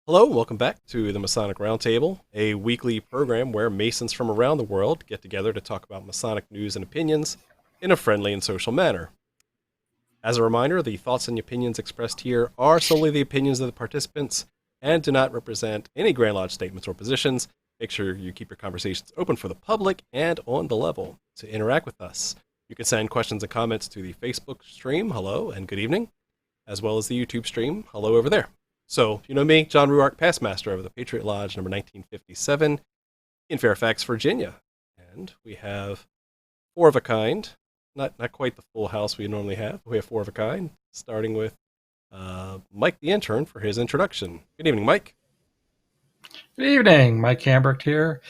Hello, welcome back to the Masonic Roundtable, a weekly program where Masons from around the world get together to talk about Masonic news and opinions in a friendly and social manner. As a reminder, the thoughts and opinions expressed here are solely the opinions of the participants and do not represent any Grand Lodge statements or positions. Make sure you keep your conversations open for the public and on the level. To interact with us, you can send questions and comments to the Facebook stream, hello and good evening, as well as the YouTube stream, hello over there. So, you know me, John Ruark, past master of the Patriot Lodge, number 1957, in Fairfax, Virginia. And we have four of a kind, not quite the full house we normally have, but we have four of a kind, starting with Mike the intern for his introduction. Good evening, Mike. Good evening, Mike Hambrick here,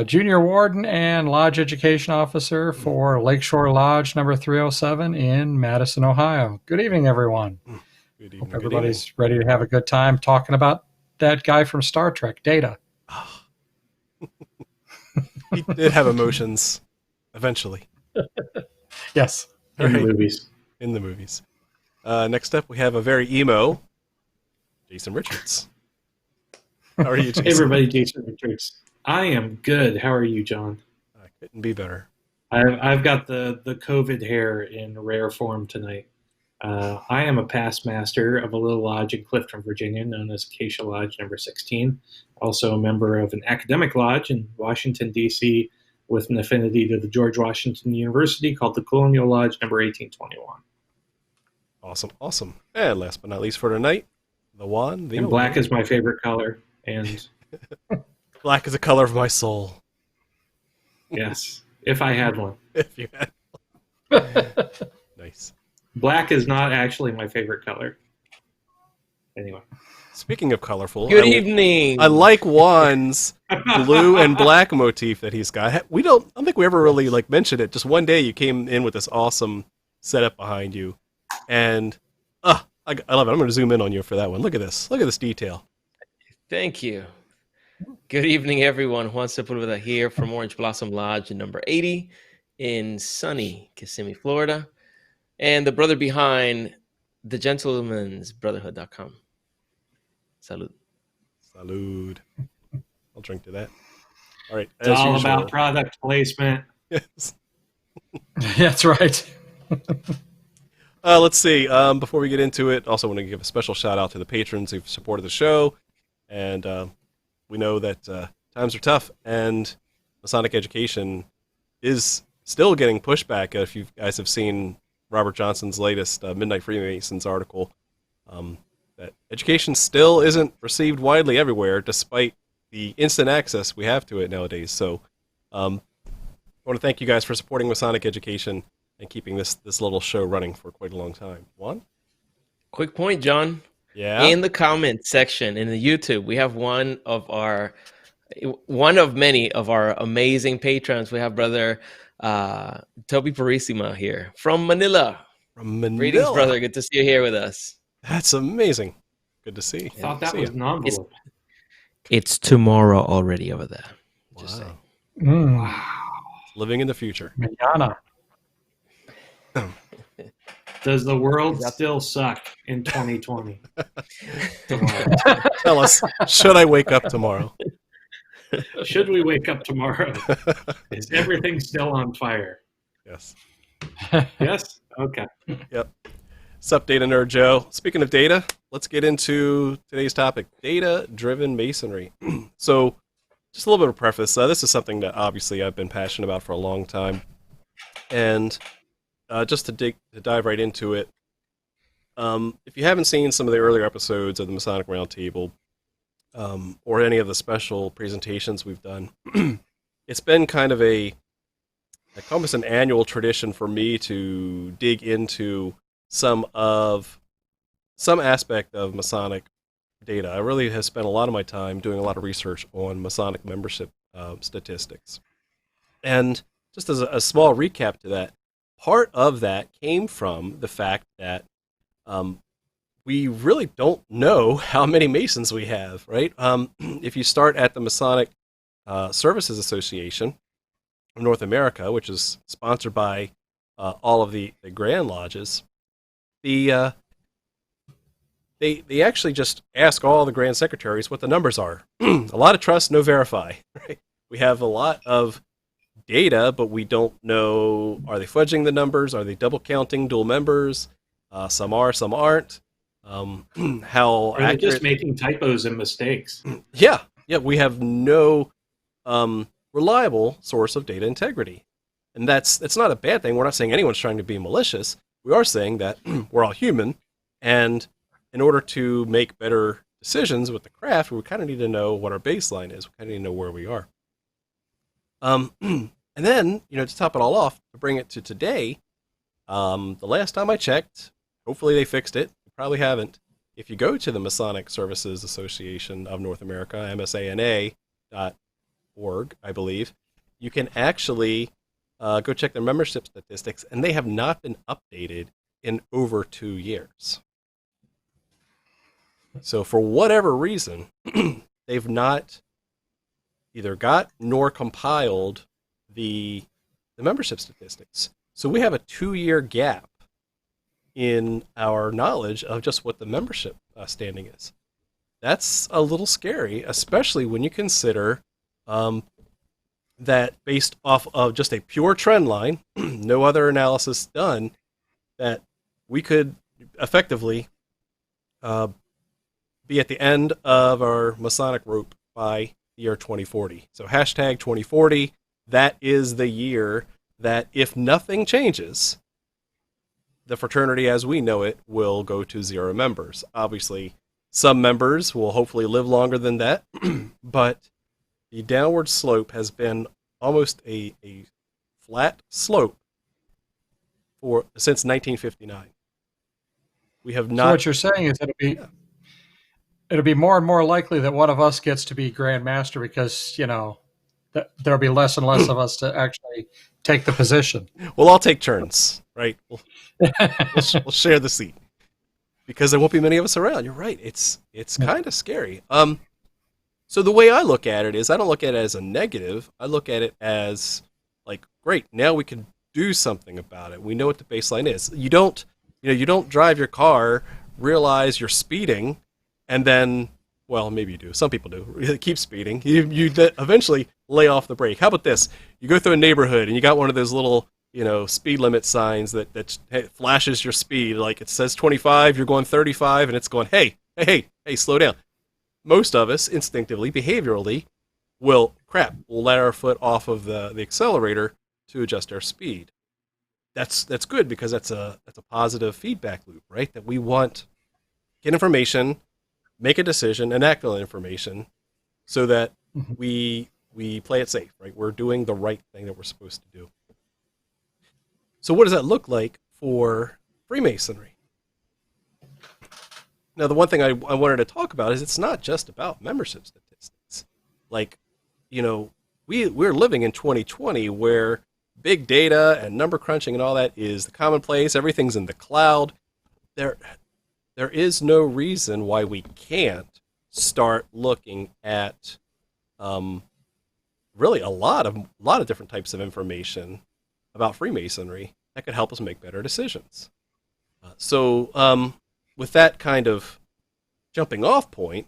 Junior Warden and Lodge Education Officer for Lakeshore Lodge number 307 in Madison, Ohio. Good evening, everyone. Good evening. Hope everybody's ready to have a good time talking about that guy from Star Trek, Data. Oh. He did have emotions, eventually. Yes. In the movies. In the movies. Next up, we have a very emo Jason Richards. How are you, Jason? Hey, everybody, Jason Richards. I am good. How are you, John? I couldn't be better. I've got the COVID hair in rare form tonight. I am a past master of a little lodge in Clifton, Virginia, known as Acacia Lodge number 16. Also a member of an academic lodge in Washington, D.C., with an affinity to the George Washington University called the Colonial Lodge number 1821. Awesome. And last but not least for tonight, the one, the and only. Black is my favorite color. And black is the color of my soul. Yes, if I had one. If you had one. Nice. Black is not actually my favorite color. Anyway. Speaking of colorful, good evening. I like Juan's blue and black motif that he's got. I don't think we ever really mentioned it. Just one day you came in with this awesome setup behind you, and I love it. I'm going to zoom in on you for that one. Look at this. Look at this detail. Thank you. Good evening, everyone. Juan Sepulveda here from Orange Blossom Lodge number 80 in sunny Kissimmee, Florida. And the brother behind the gentlemansbrotherhood.com. Salud. Salud. I'll drink to that. All right. It's all about product placement. Yes. That's right. Let's see. Before we get into it, also want to give a special shout out to the patrons who've supported the show. And we know that times are tough, and Masonic education is still getting pushback. If you guys have seen Robert Johnson's latest Midnight Freemasons article, that education still isn't received widely everywhere, despite the instant access we have to it nowadays. So I want to thank you guys for supporting Masonic education and keeping this little show running for quite a long time. Juan? Quick point, John. Yeah. In the comment section in the YouTube, we have one of many of our amazing patrons. We have brother Toby Parissima here from Manila. Greetings, brother. Good to see you here with us. That's amazing. Good to see. I thought that was an envelope. It's tomorrow already over there. Just saying. Wow. Living in the future. Manana. Does the world still suck in 2020? Tell us, should I wake up tomorrow? Should we wake up tomorrow? Is everything still on fire? Yes. Yes? Okay. Yep. What's up, Data Nerd Joe? Speaking of data, let's get into today's topic, data-driven masonry. So, just a little bit of preface. This is something that obviously I've been passionate about for a long time. And just to dive right into it, if you haven't seen some of the earlier episodes of the Masonic Roundtable, or any of the special presentations we've done, it's been kind of almost an annual tradition for me to dig into some aspect of Masonic data. I really have spent a lot of my time doing a lot of research on Masonic membership statistics. And just as a small recap to that, part of that came from the fact that we really don't know how many Masons we have, right? If you start at the Masonic Services Association of North America, which is sponsored by all of the Grand Lodges, the they actually just ask all the grand secretaries what the numbers are. A lot of trust, no verify. Right? We have a lot of data, but we don't know, are they fudging the numbers? Are they double counting dual members? Some are, some aren't. How Or they're accurate? just making typos and mistakes. Yeah, we have no reliable source of data integrity, and it's not a bad thing. We're not saying anyone's trying to be malicious. We are saying that we're all human, and in order to make better decisions with the craft, we kind of need to know what our baseline is. We kind of need to know where we are. And then, to top it all off, to bring it to today, the last time I checked, hopefully they fixed it. They probably haven't. If you go to the Masonic Services Association of North America, msana.org, I believe, you can actually go check their membership statistics, and they have not been updated in over 2 years. So for whatever reason, they've not either got nor compiled the membership statistics. So we have a 2-year gap in our knowledge of just what the membership standing is. That's a little scary, especially when you consider that based off of just a pure trend line, no other analysis done, that we could effectively be at the end of our Masonic rope by the year 2040. So hashtag 2040, that is the year that if nothing changes, the fraternity as we know it will go to 0 members. Obviously, some members will hopefully live longer than that, but the downward slope has been almost a flat slope since 1959. We have not. So what you're saying is it'll be more and more likely that one of us gets to be Grand Master because, there'll be less and less of us to actually take the position. We'll all take turns, right? We'll share the seat because there won't be many of us around. You're right. It's kind of scary. So the way I look at it is I don't look at it as a negative. I look at it as like, great, now we can do something about it. We know what the baseline is. You don't drive your car, realize you're speeding, and then, well, maybe you do. Some people do. Keep speeding. You eventually lay off the brake. How about this? You go through a neighborhood and you got one of those little, speed limit signs that flashes your speed. Like it says 25, you're going 35, and it's going, hey, slow down. Most of us instinctively, behaviorally, we'll let our foot off of the accelerator to adjust our speed. That's good because that's a positive feedback loop, right? That we want get information, make a decision, and act on that information so that we play it safe, right? We're doing the right thing that we're supposed to do. So what does that look like for Freemasonry? Now, the one thing I wanted to talk about is it's not just about membership statistics. Like, we're living in 2020 where big data and number crunching and all that is the commonplace. Everything's in the cloud. There is no reason why we can't start looking at really a lot of different types of information about Freemasonry that could help us make better decisions. So with that kind of jumping off point,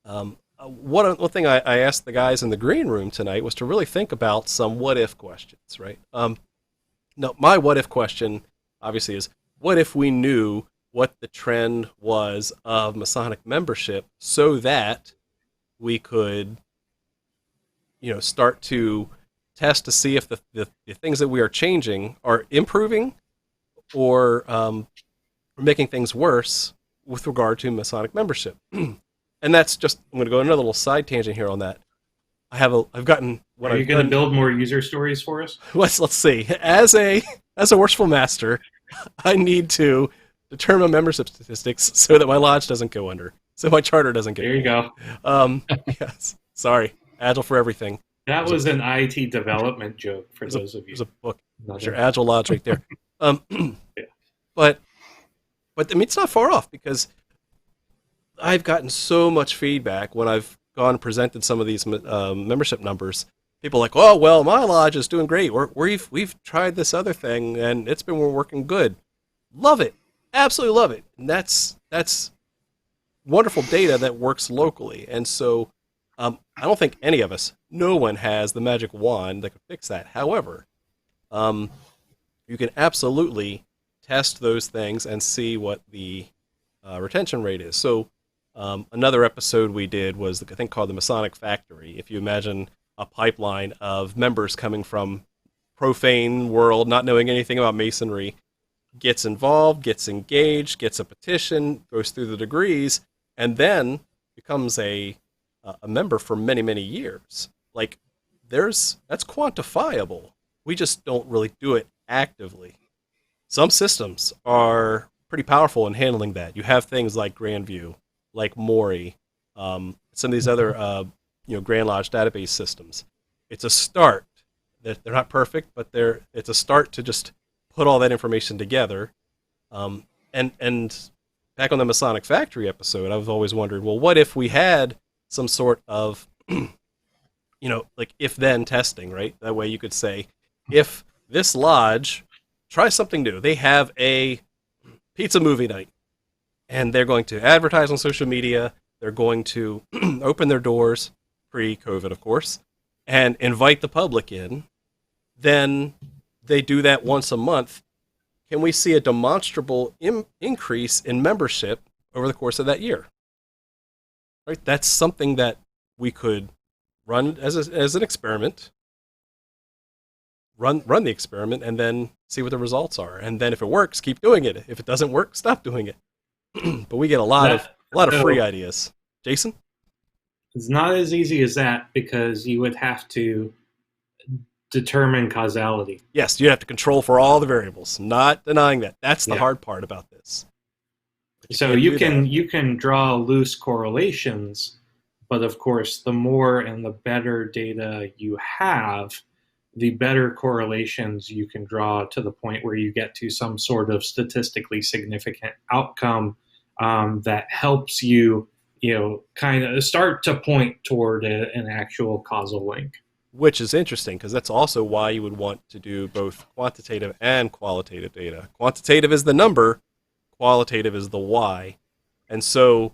one thing I asked the guys in the green room tonight was to really think about some what-if questions, right? Now, my what-if question, obviously, is what if we knew what the trend was of Masonic membership so that we could, start to test to see if the things that we are changing are improving or making things worse with regard to Masonic membership. And that's just, I'm going to go another little side tangent here on that. I've gotten what Are you going to build more user stories for us? Let's see. As a worshipful master, I need to determine membership statistics so that my lodge doesn't go under, so my charter doesn't get. There you go. Yes. Sorry. Agile for everything. That was an IT development joke for those of you. There's a book. There's your Agile Lodge right there. Yeah. But I mean, it's not far off because I've gotten so much feedback when I've gone and presented some of these membership numbers. People are like, oh, well, my lodge is doing great. We've tried this other thing and it's been working good. Love it. Absolutely love it. And that's wonderful data that works locally. And so I don't think any of us, no one has the magic wand that could fix that. However, you can absolutely test those things and see what the retention rate is. So another episode we did was, I think, called the Masonic Factory. If you imagine a pipeline of members coming from profane world, not knowing anything about Masonry, gets involved, gets engaged, gets a petition, goes through the degrees, and then becomes a member for many, many years. Like, that's quantifiable. We just don't really do it actively. Some systems are pretty powerful in handling that. You have things like Grandview, like Mori, some of these other Grand Lodge database systems. It's a start. They're not perfect, but it's a start to just put all that information together. And back on the Masonic Factory episode, I've always wondered, well, what if we had some sort of, like if-then testing, right? That way you could say, if this lodge tries something new, they have a pizza movie night, and they're going to advertise on social media, they're going to open their doors, pre-COVID, of course, and invite the public in, then they do that once a month. Can we see a demonstrable increase in membership over the course of that year? Right? That's something that we could run as an experiment, run the experiment, and then see what the results are. And then if it works, keep doing it. If it doesn't work, stop doing it. But we get a lot of free ideas. Jason? It's not as easy as that, because you would have to determine causality. Yes, you have to control for all the variables. Not denying that. That's the hard part about this. So you can draw loose correlations, but of course, the more and the better data you have, the better correlations you can draw, to the point where you get to some sort of statistically significant outcome that helps you, kind of start to point toward an actual causal link. Which is interesting, because that's also why you would want to do both quantitative and qualitative data. Quantitative is the number, qualitative is the why. And so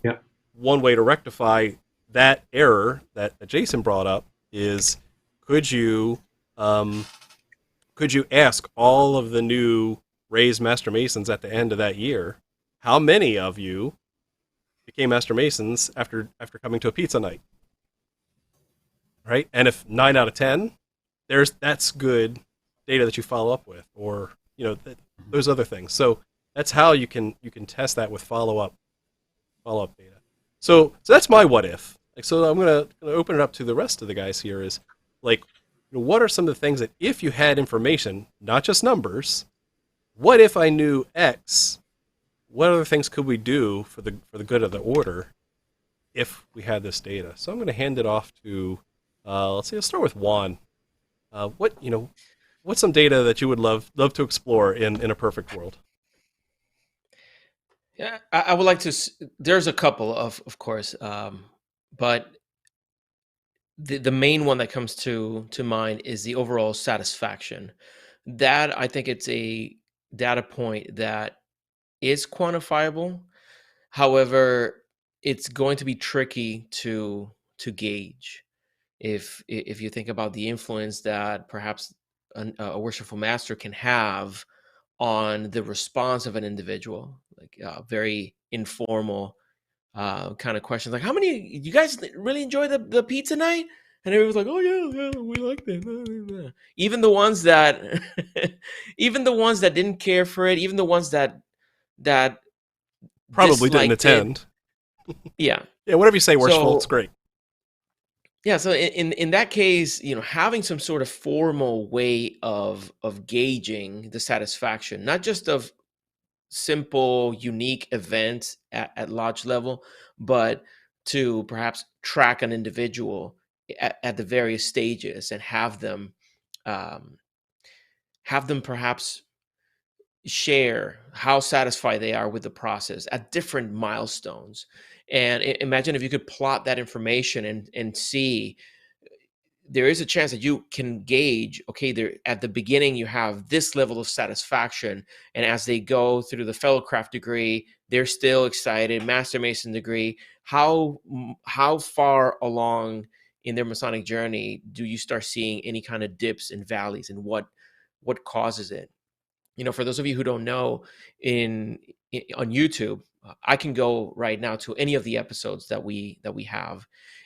one way to rectify that error that Jason brought up is, could you ask all of the new raised Master Masons at the end of that year, how many of you became Master Masons after coming to a pizza night? Right? And if 9 out of 10, that's good data that you follow up with, or those other things. So that's how you can test that with follow up data. So that's my what if. So I'm gonna open it up to the rest of the guys here. Is like, what are some of the things that, if you had information, not just numbers, what if I knew X? What other things could we do for the good of the order if we had this data? So I'm going to hand it off to let's start with Juan. What's some data that you would love to explore in a perfect world? Yeah, I would like to. There's a couple of course, but the main one that comes to mind is the overall satisfaction. That, I think, it's a data point that is quantifiable. However, it's going to be tricky to gauge. If you think about the influence that perhaps a worshipful master can have on the response of an individual, like very informal kind of questions, like, how many you guys really enjoy the pizza night? And everyone's like, oh yeah, we like that. Even the ones that didn't care for it, even the ones that probably didn't attend. Yeah, whatever you say, worshipful, it's great. Yeah, so in that case, having some sort of formal way of gauging the satisfaction, not just of simple, unique events at lodge level, but to perhaps track an individual at the various stages and have them perhaps share how satisfied they are with the process at different milestones. And imagine if you could plot that information and see there is a chance that you can gauge, okay, there at the beginning you have this level of satisfaction, and as they go through the fellowcraft degree, they're still excited. Master Mason degree, how far along in their Masonic journey do you start seeing any kind of dips and valleys, and what causes it? For those of you who don't know, on YouTube, I can go right now to any of the episodes that we have,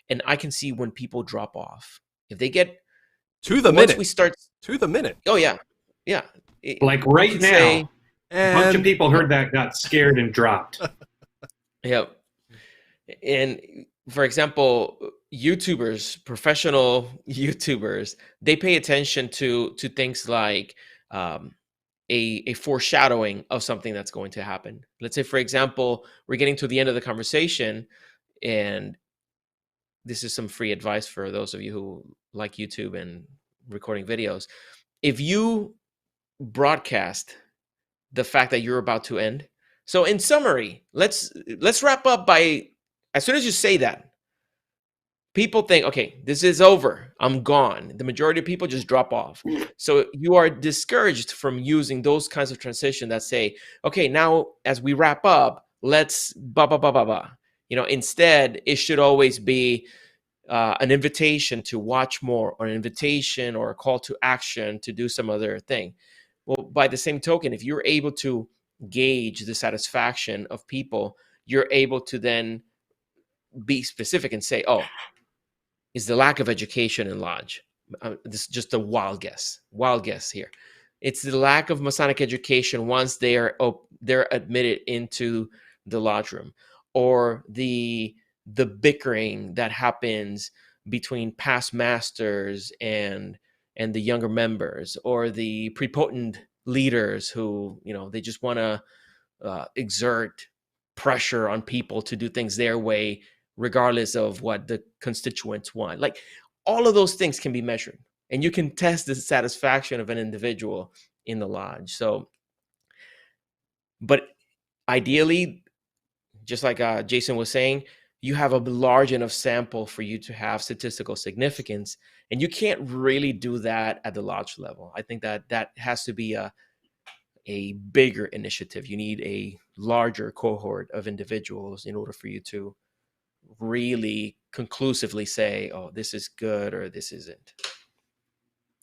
and I can see when people drop off. If they get to the once minute, we start to the minute. Oh yeah. Like right now, say, a bunch of people heard that, got scared, and dropped. Yeah. And for example, YouTubers, professional YouTubers, they pay attention to things like a foreshadowing of something that's going to happen. Let's say, for example, we're getting to the end of the conversation, and this is some free advice for those of you who like YouTube and recording videos. If you broadcast the fact that you're about to end, so in summary, let's wrap up by, as soon as you say that, people think, okay, this is over, I'm gone. The majority of people just drop off. So you are discouraged from using those kinds of transition that say, okay, now as we wrap up, let's blah, blah, blah, blah, blah. Instead, it should always be an invitation to watch more, or an invitation or a call to action to do some other thing. Well, by the same token, if you're able to gauge the satisfaction of people, you're able to then be specific and say, oh, is the lack of education in Lodge. This is just a wild guess here. It's the lack of Masonic education once they're admitted into the lodge room, or the bickering that happens between past masters and the younger members, or the prepotent leaders who, they just want to exert pressure on people to do things their way, regardless of what the constituents want. Like, all of those things can be measured, and you can test the satisfaction of an individual in the lodge. So, but ideally, just like Jason was saying, you have a large enough sample for you to have statistical significance, and you can't really do that at the lodge level. I think that has to be a bigger initiative. You need a larger cohort of individuals in order for you to really conclusively say, oh, this is good or this isn't.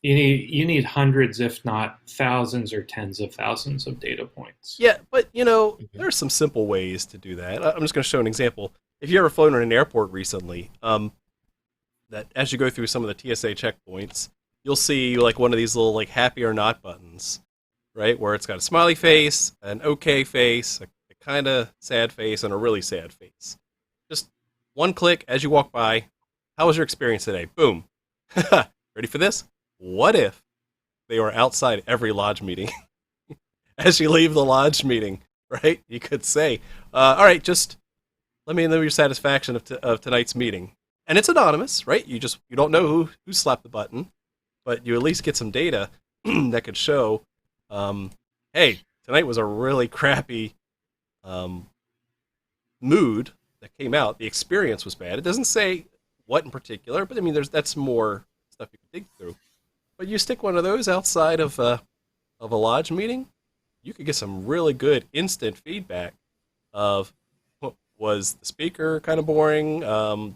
You need hundreds, if not thousands or tens of thousands of data points. Yeah, but there are some simple ways to do that. I'm just going to show an example. If you ever flown in an airport recently, that as you go through some of the TSA checkpoints, you'll see like one of these little like happy or not buttons, right? Where it's got a smiley face, an okay face, a kind of sad face, and a really sad face. Just one click as you walk by. How was your experience today? Boom. Ready for this? What if they were outside every lodge meeting? As you leave the lodge meeting, right? You could say, all right, just let me know your satisfaction of tonight's meeting. And it's anonymous, right? You don't know who slapped the button, but you at least get some data that could show, hey, tonight was a really crappy mood that came out. The experience was bad. It doesn't say what in particular, but I mean, that's more stuff you can dig through. But you stick one of those outside of a lodge meeting, you could get some really good instant feedback of, was the speaker kind of boring?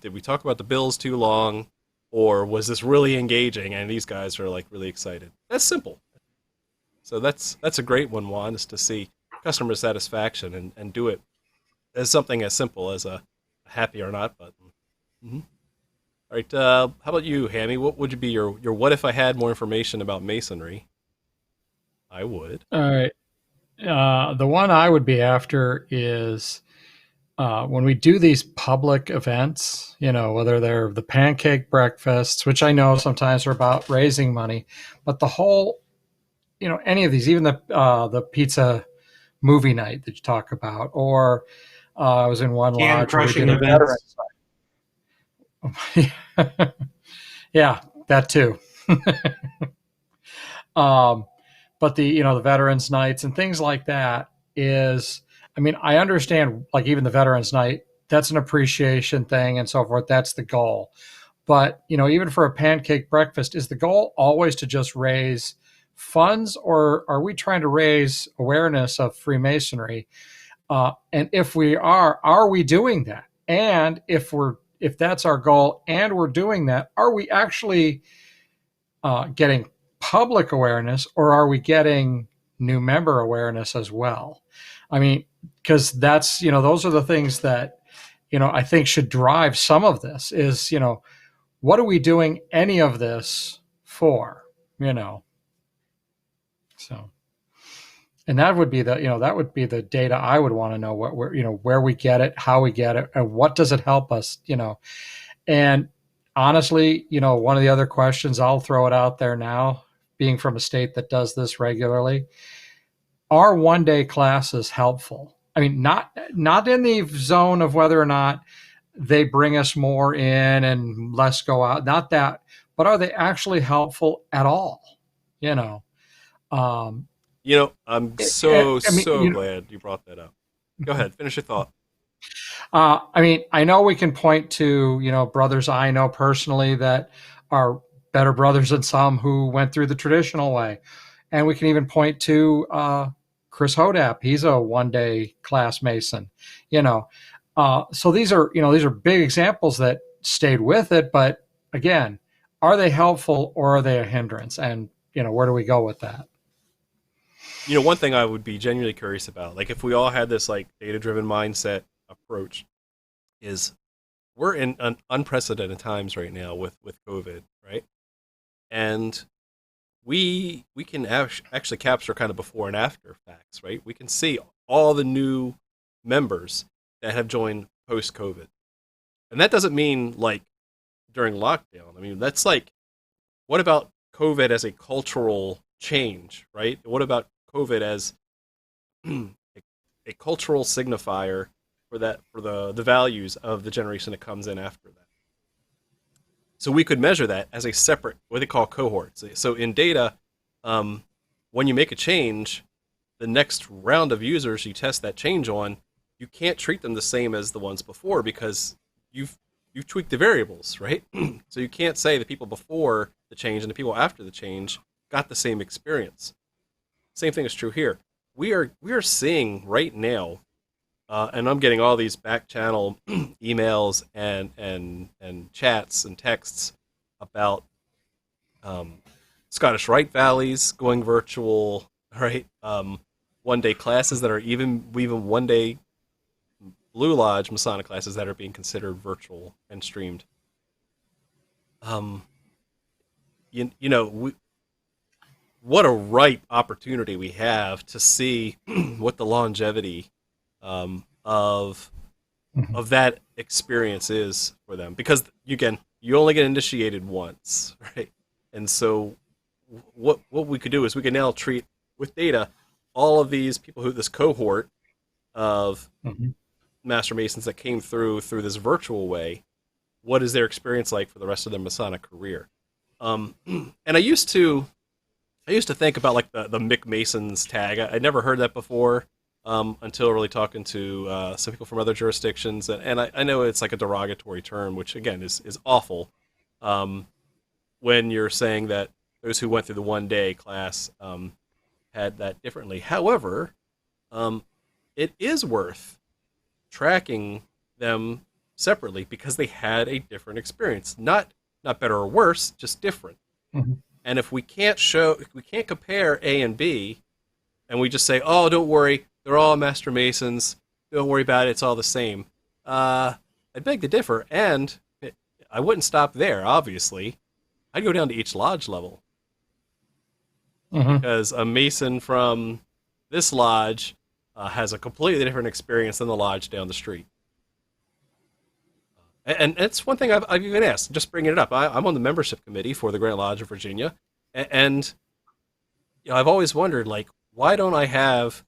Did we talk about the bills too long? Or was this really engaging and these guys are like really excited? That's simple. So that's a great one, Juan, is to see customer satisfaction and do it as something as simple as a happy or not button. Mm-hmm. All right, how about you, Hammy? What would be your what if I had more information about Masonry? I would. All right. The one I would be after is when we do these public events, whether they're the pancake breakfasts, which I know sometimes are about raising money, but the whole, any of these, even the pizza movie night that you talk about, or I was in one Can lodge where we crushing did a events. yeah, that too. But the veterans nights and things like that is, I mean, I understand, like even the veterans night, that's an appreciation thing and so forth. That's the goal. But, even for a pancake breakfast, is the goal always to just raise funds, or are we trying to raise awareness of Freemasonry? And if we are we doing that? And if that's our goal and we're doing that, are we actually getting public awareness, or are we getting new member awareness as well? I mean, because that's, those are the things that, I think should drive some of this is, what are we doing any of this for, So, and that would be the data I would want to know, where we get it, how we get it, and what does it help us, and honestly, one of the other questions, I'll throw it out there now, being from a state that does this regularly, are one-day classes helpful? I mean, not in the zone of whether or not they bring us more in and less go out, not that, but are they actually helpful at all? Um, I'm I mean, glad you brought that up. Go ahead, finish your thought. I mean, I know we can point to, brothers I know personally that are better brothers than some who went through the traditional way. And we can even point to Chris Hodap. He's a one-day class Mason, So these are big examples that stayed with it. But again, are they helpful or are they a hindrance? And, where do we go with that? One thing I would be genuinely curious about, like if we all had this like data-driven mindset approach, is we're in unprecedented times right now with COVID, right? And we can actually capture kind of before and after facts, right? We can see all the new members that have joined post-COVID. And that doesn't mean like during lockdown. I mean, that's like, what about COVID as a cultural change, right? What about COVID as a cultural signifier for the values of the generation that comes in after that? So we could measure that as a separate, what they call cohorts. So in data, when you make a change, the next round of users you test that change on, you can't treat them the same as the ones before because you've tweaked the variables, right? So you can't say the people before the change and the people after the change got the same experience. Same thing is true here. We are seeing right now, and I'm getting all these back channel emails and chats and texts about Scottish Rite Valleys going virtual, right? One-day classes that are even one-day Blue Lodge Masonic classes that are being considered virtual and streamed. What a ripe opportunity we have to see what the longevity of that experience is for them, because again, you only get initiated once, right? And so what we could do is we can now treat with data all of these people this cohort of Master Masons that came through this virtual way. What is their experience like for the rest of their Masonic career? And I used to think about like the Mick Masons tag. I'd never heard that before until really talking to some people from other jurisdictions. And I know it's like a derogatory term, which again is awful when you're saying that those who went through the one-day class had that differently. However, it is worth tracking them separately because they had a different experience. Not better or worse, just different. Mm-hmm. And if we can't compare A and B, and we just say, "Oh, don't worry, they're all Master Masons. Don't worry about it; it's all the same." I'd beg to differ, and I wouldn't stop there. Obviously, I'd go down to each lodge level because a Mason from this lodge has a completely different experience than the lodge down the street. And it's one thing I've even asked, just bringing it up. I'm on the membership committee for the Grand Lodge of Virginia, and I've always wondered, like, why don't I have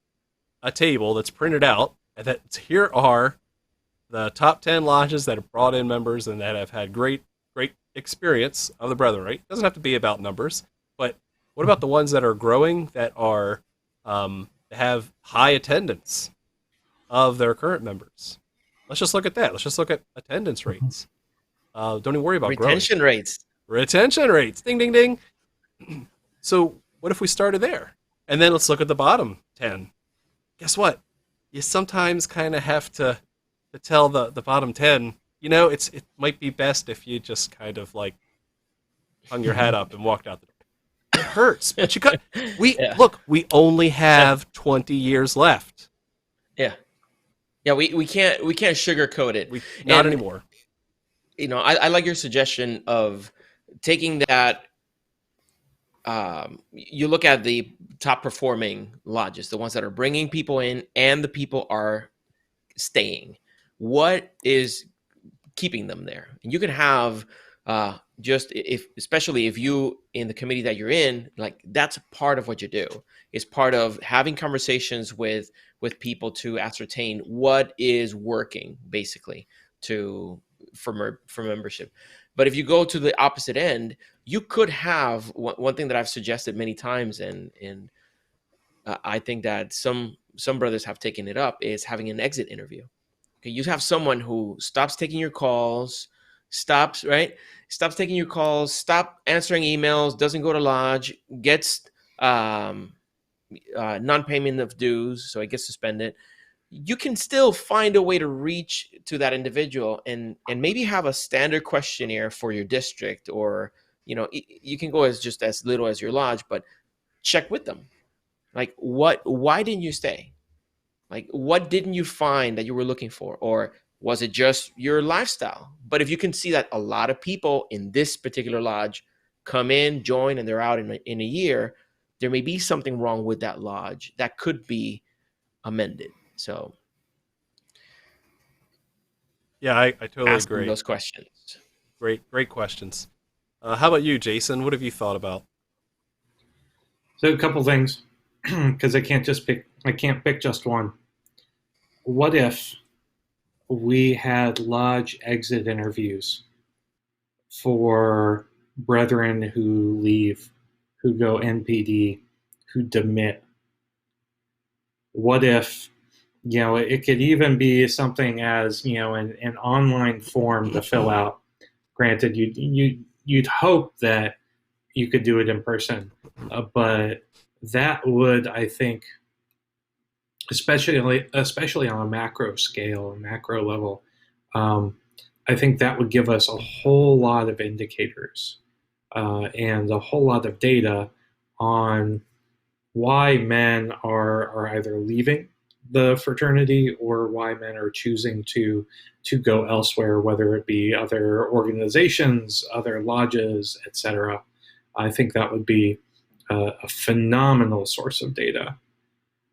a table that's printed out and that here are the top 10 lodges that have brought in members and that have had great experience of the brethren, right? It doesn't have to be about numbers, but what about the ones that are growing, that are have high attendance of their current members? Let's just look at that. Let's just look at attendance rates. Don't even worry about growing. Retention rates. Retention rates. Ding, ding, ding. So what if we started there? And then let's look at the bottom 10. Guess what? You sometimes kind of have to tell the bottom 10, it might be best if you just kind of like hung your head up and walked out the door. It hurts, but you got. We only have 20 years left. Yeah. Yeah, we can't sugarcoat it. Not anymore. I like your suggestion of taking that. You look at the top performing lodges, the ones that are bringing people in and the people are staying. What is keeping them there? And you can have especially if you in the committee that you're in, like that's part of what you do. It's part of having conversations with people to ascertain what is working basically for membership. But if you go to the opposite end, you could have one thing that I've suggested many times, and I think that some brothers have taken it up, is having an exit interview. Okay, you have someone who stops taking your calls, stops taking your calls, stop answering emails, doesn't go to lodge, gets non-payment of dues, so it gets suspended. You can still find a way to reach to that individual and maybe have a standard questionnaire for your district, or you can go as little as your lodge, but check with them. Like, why didn't you stay? Like, what didn't you find that you were looking for? Or was it just your lifestyle? But if you can see that a lot of people in this particular lodge come in, join, and they're out in a year, there may be something wrong with that lodge that could be amended. So, yeah, I totally agree. Those questions. Great questions. How about you, Jason? What have you thought about? So a couple things, because I can't pick just one. What if we had lodge exit interviews for brethren who leave, who go NPD, who demit? What if, it could even be something as, an online form to fill out. Granted, you'd hope that you could do it in person, but that would, I think, especially on a macro scale, a macro level, I think that would give us a whole lot of indicators and a whole lot of data on why men are either leaving the fraternity or why men are choosing to go elsewhere, whether it be other organizations, other lodges, etc. I think that would be a phenomenal source of data.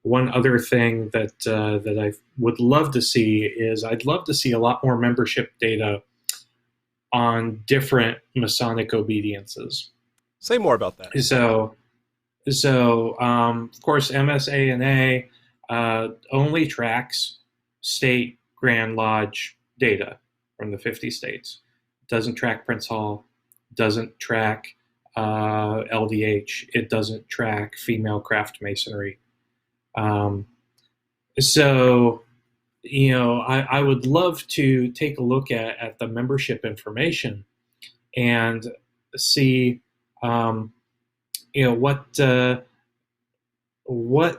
One other thing that I would love to see is I'd love to see a lot more membership data on different Masonic obediences. Say more about that. So of course, MSANA only tracks state Grand Lodge data from the 50 states. It doesn't track Prince Hall, doesn't track LDH, it doesn't track female craft masonry. So, I would love to take a look at the membership information and see, what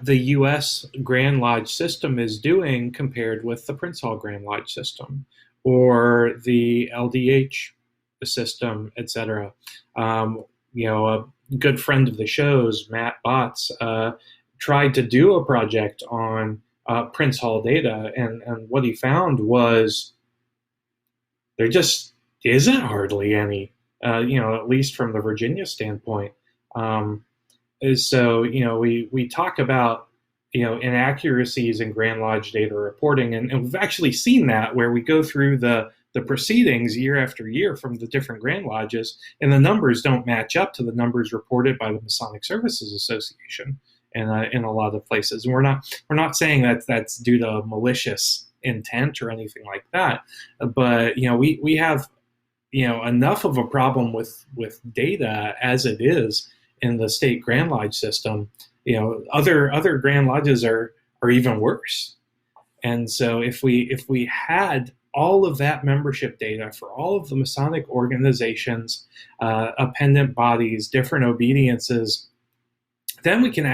the U.S. Grand Lodge system is doing compared with the Prince Hall Grand Lodge system or the LDH system, etc. A good friend of the show's, Matt Botts, tried to do a project on Prince Hall data, and what he found was there just isn't hardly any, at least from the Virginia standpoint. So, we talk about, inaccuracies in Grand Lodge data reporting, and we've actually seen that where we go through the proceedings year after year from the different Grand Lodges, and the numbers don't match up to the numbers reported by the Masonic Services Association in a lot of places. And we're not saying that that's due to malicious intent or anything like that, but we have enough of a problem with data as it is in the state Grand Lodge system. Other Grand Lodges are even worse. And so if we had all of that membership data for all of the Masonic organizations, appendant bodies, different obediences, then we could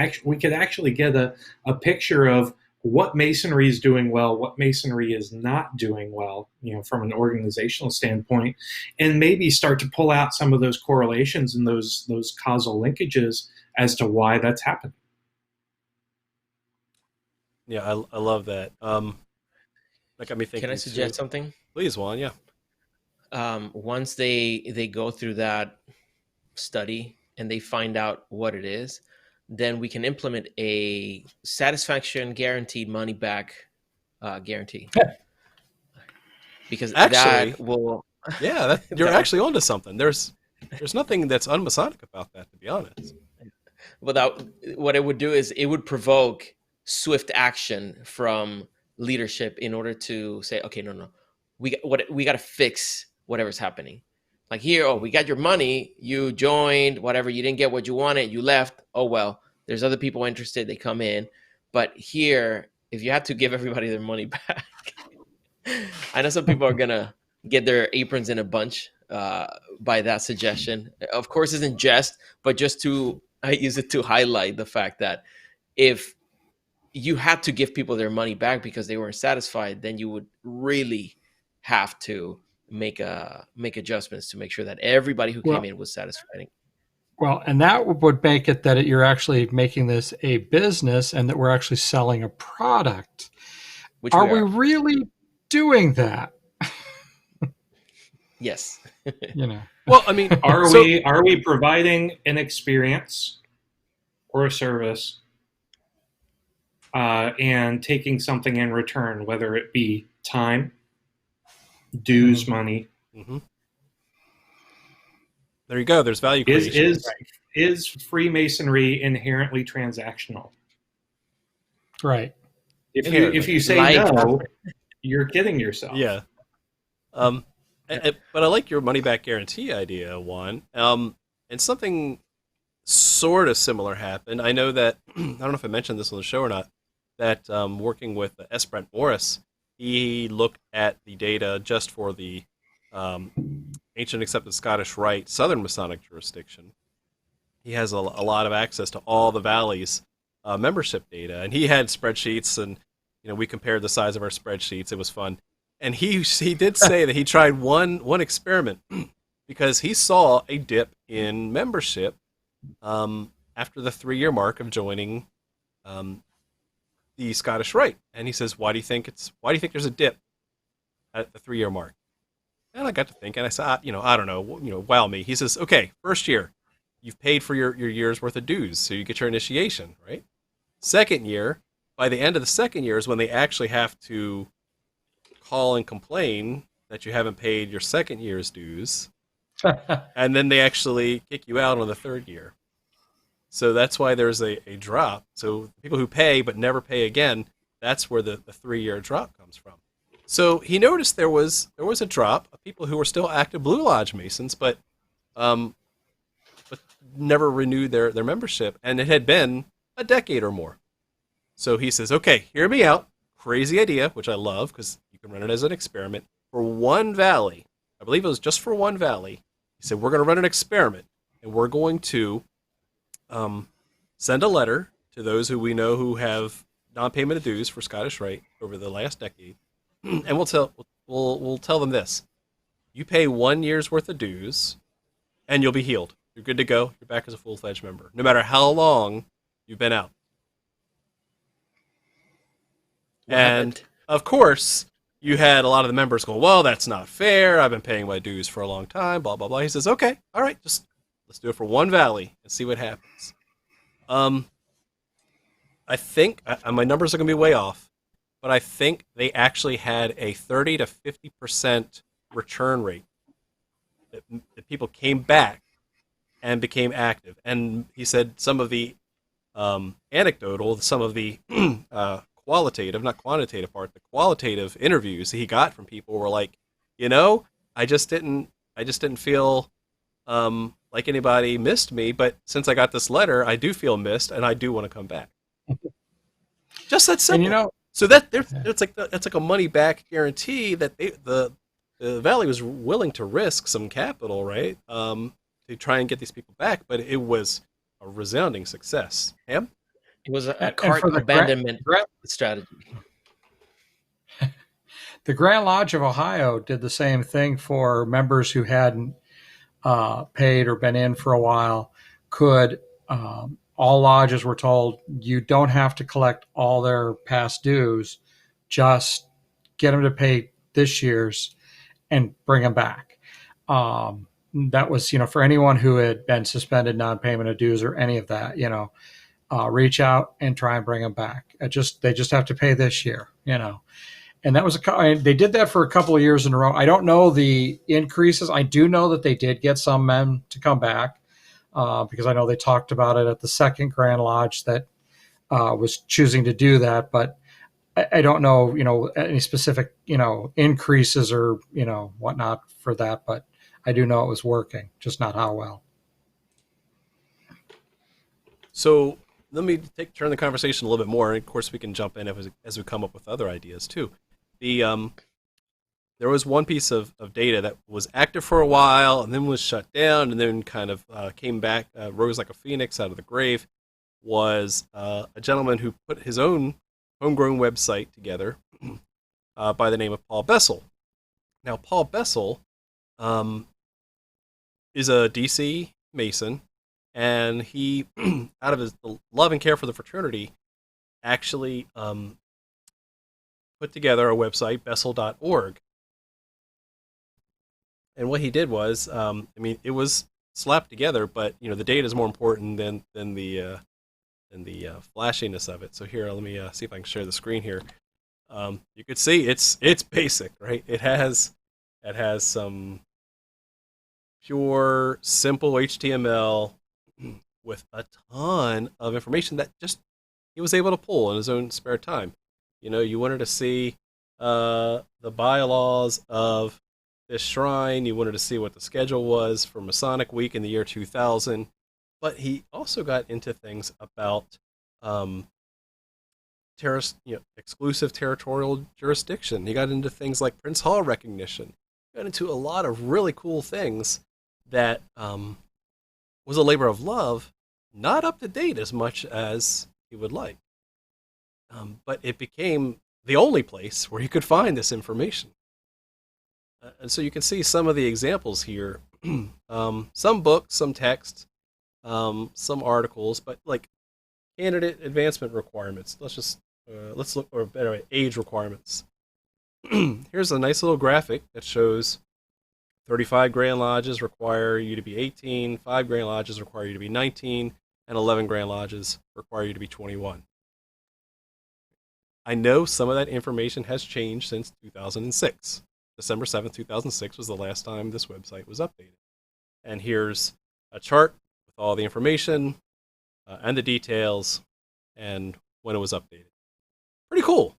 actually get a picture of what Masonry is doing well, what Masonry is not doing well, from an organizational standpoint, and maybe start to pull out some of those correlations and those causal linkages as to why that's happening. Yeah, I love that. That got me thinking. Can I suggest too. something? Please, Juan. Yeah. Once they go through that study and they find out what it is, then we can implement a satisfaction guaranteed money back guarantee. Because Actually, that will. Yeah, you're actually onto something. There's nothing that's unmasonic about that, to be honest. Without what it would do is it would provoke swift action from leadership in order to say, okay, no, we got to fix whatever's happening. Like here, we got your money, you joined, whatever, you didn't get what you wanted, you left. Oh well, there's other people interested, they come in. But here, if you had to give everybody their money back, I know some people are gonna get their aprons in a bunch by that suggestion. Of course, it's in jest, but I use it to highlight the fact that if you had to give people their money back because they weren't satisfied, then you would really have to make adjustments to make sure that everybody who came in was satisfied. Well, and that would make it that you're actually making this a business and that we're actually selling a product. Which are we really doing that? Yes. Well, I mean, are we providing an experience or a service and taking something in return, whether it be time, dues, money? Mm-hmm. There you go. There's value creation. Is Freemasonry inherently transactional? Right. If you say no, you're kidding yourself. Yeah. But I like your money back guarantee idea, Juan. And something sort of similar happened. I know that I don't know if I mentioned this on the show or not. That working with S. Brent Morris, he looked at the data just for the Ancient Accepted Scottish Rite Southern Masonic jurisdiction. He has a lot of access to all the valleys membership data, and he had spreadsheets, and we compared the size of our spreadsheets. It was fun. And he did say that he tried one experiment because he saw a dip in membership after the 3-year mark of joining the Scottish Rite. And he says, why do you think there's a dip at the 3-year mark? And I got to thinking, I said, I don't know, wow me. He says, okay, first year, you've paid for your year's worth of dues, so you get your initiation, right? Second year, by the end of the second year is when they actually have to call and complain that you haven't paid your second year's dues, and then they actually kick you out on the third year. So that's why there's a drop. So people who pay but never pay again, that's where the 3-year drop comes from. So he noticed there was a drop of people who were still active Blue Lodge Masons, but never renewed their membership, and it had been a decade or more. So he says, okay, hear me out. Crazy idea, which I love because you can run it as an experiment. For one valley, I believe it was just for one valley, he said, we're going to run an experiment, and we're going to send a letter to those who we know who have non-payment of dues for Scottish Rite over the last decade, and we'll tell them this: you pay 1 year's worth of dues, and you'll be healed. You're good to go. You're back as a full-fledged member, no matter how long you've been out. And of course, you had a lot of the members go, well, that's not fair. I've been paying my dues for a long time, blah, blah, blah. He says, okay, all right, just let's do it for one valley and see what happens. I think, my numbers are going to be way off, but I think they actually had a 30 to 50% return rate. That people came back and became active. And he said some of the anecdotal, some of the qualitative, not quantitative part, the qualitative interviews he got from people were like, I just didn't feel like anybody missed me, but since I got this letter, I do feel missed, and I do want to come back. Just that simple. And So it's like that's like a money back guarantee that the Valley was willing to risk some capital, right? To try and get these people back, but it was a resounding success. Ham? It was a And cart for the abandonment strategy. The Grand Lodge of Ohio did the same thing for members who hadn't paid or been in for a while. All lodges were told you don't have to collect all their past dues, just get them to pay this year's and bring them back. That was, for anyone who had been suspended non-payment of dues or any of that, reach out and try and bring them back. They just have to pay this year, And that was they did that for a couple of years in a row. I don't know the increases. I do know that they did get some men to come back because I know they talked about it at the second Grand Lodge that was choosing to do that. But I don't know, any specific, increases or, whatnot for that. But I do know it was working, just not how well. So let me turn the conversation a little bit more, and of course we can jump in as we come up with other ideas too. There was one piece of data that was active for a while and then was shut down and then kind of came back, rose like a phoenix out of the grave, was a gentleman who put his own homegrown website together by the name of Paul Bessel. Now, Paul Bessel is a DC Mason, and he, out of his love and care for the fraternity, actually put together a website, Bessel.org. And what he did was, it was slapped together, but the data is more important than the flashiness of it. So here, let me see if I can share the screen here. You could see it's basic, right? It has some pure, simple HTML with a ton of information that just he was able to pull in his own spare time. You wanted to see the bylaws of this shrine. You wanted to see what the schedule was for Masonic Week in the year 2000. But he also got into things about exclusive territorial jurisdiction. He got into things like Prince Hall recognition. He got into a lot of really cool things that was a labor of love, not up to date as much as he would like. But it became the only place where you could find this information. And so you can see some of the examples here. Some books, some text, some articles, but like candidate advancement requirements. Let's look, or better way, age requirements. Here's a nice little graphic that shows 35 Grand Lodges require you to be 18, 5 Grand Lodges require you to be 19, and 11 Grand Lodges require you to be 21. I know some of that information has changed since 2006. December 7th, 2006 was the last time this website was updated. And here's a chart with all the information and the details and when it was updated. Pretty cool.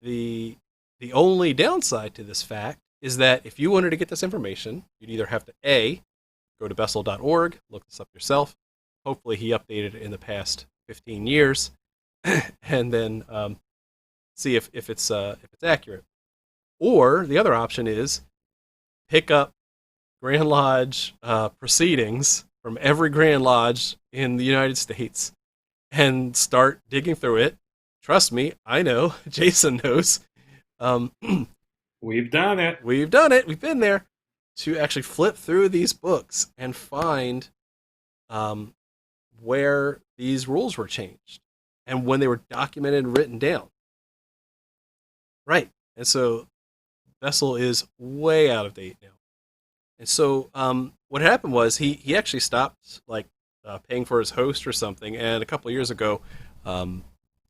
The only downside to this fact is that if you wanted to get this information, you'd either have to A, go to Bessel.org, look this up yourself. Hopefully he updated it in the past 15 years, and then see if it's accurate. Or the other option is pick up Grand Lodge proceedings from every Grand Lodge in the United States and start digging through it. Trust me, I know. Jason knows. We've done it. We've done it. We've been there. To actually flip through these books and find where these rules were changed and when they were documented and written down. Right. And so Bessel is way out of date now. And so what happened was he actually stopped paying for his host or something. And a couple of years ago,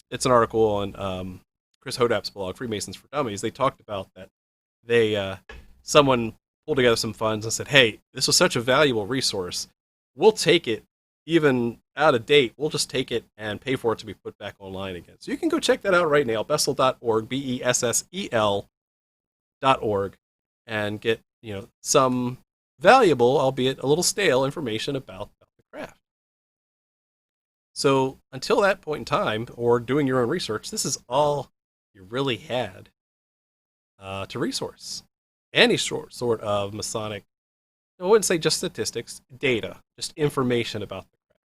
it's an article on Chris Hodap's blog, Freemasons for Dummies. They talked about that. Someone pulled together some funds and said, hey, this was such a valuable resource. We'll take it even out of date. We'll just take it and pay for it to be put back online again. So you can go check that out right now, Bessel.org, Bessel.org, and get some valuable, albeit a little stale, information about the craft. So until that point in time, or doing your own research, this is all you really had to resource. Any sort of Masonic, I wouldn't say just statistics, data, just information about the craft.